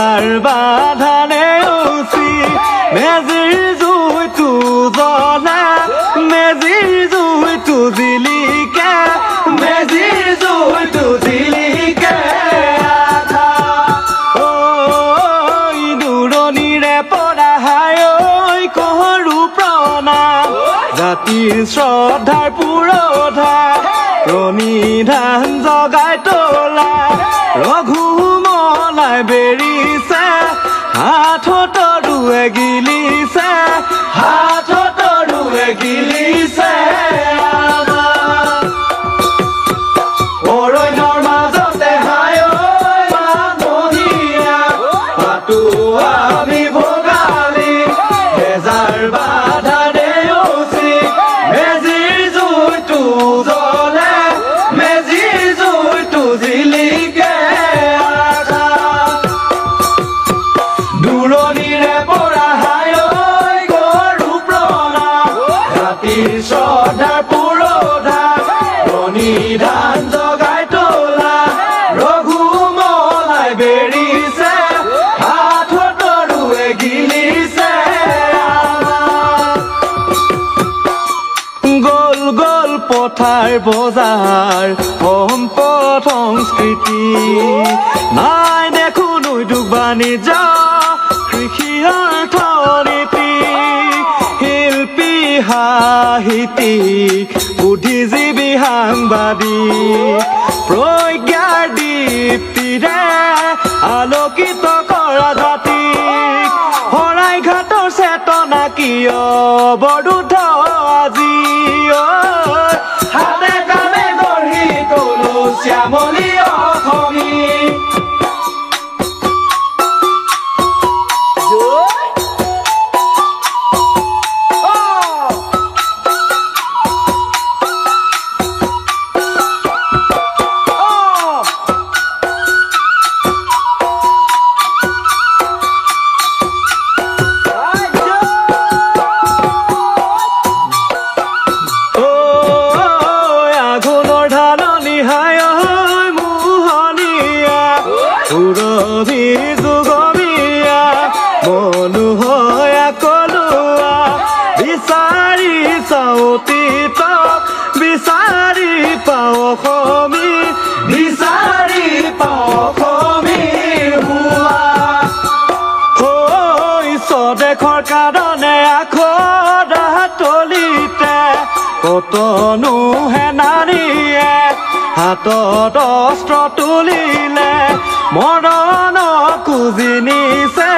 হেজাৰ বাধানে উচি মেজিৰ জুইটো জ্বলা মেজিৰ জুইটো জিলিকে মেজিৰ জুইটো জিলিকে দূৰণিৰে পৰা হায় কৰো প্ৰণাম জাতিৰ শ্ৰদ্ধাৰ পুৰোধা প্ৰণিধান জগাই তোলা ৰঘুমলাই বেৰিছে হাতত তৰুৱে গিলিছে হাতত তৰুৱে গিলিছে অৰণ্যৰ মাজতে হায় মহিয়া পাতো আমি ভোগালী হেজাৰ বাধানে উচি মেজিৰ জুইটো জ্বলে মেজিৰ জুইটো জিলিকে দূৰণিৰে পৰা হায় কৰো প্ৰণাম জাতিৰ শ্ৰদ্ধাৰ পুৰোধা প্ৰণিধান জগাই তোলা ৰঘুমলাই বেৰিছে হাতত তৰুৱে গিলিছে গোল গোল পথাৰ বজাৰ সম্পদ সংস্কৃতি নাই দেখোন উদ্যোগ বাণিজ্য কৃষি অৰ্থনীতি শিল্পী সাহিত্যিক বুদ্ধিজীৱী সাংবাদিক প্ৰজ্ঞাৰ দীপ্তিৰে আলোকিত কৰা জাতিক শৰাইঘাটৰ চেতনা কিয় বৰুদ্ধ আজি হাতে কামে গঢ়ি তোলো শ্যামলী অসমী সুৰভি যুগমীয়া মনোহয়া কলোৱা বিচাৰি চাওঁতিত বিচাৰি পাওঁ অসমী বিচাৰি পাওঁ অসমী হোৱা স্বদেশৰ কাৰণে আখৰা তলিতে কতনো সেনানীয়ে হাতত অস্ত্ৰ তুলিলে মৰণ খুজি নিছে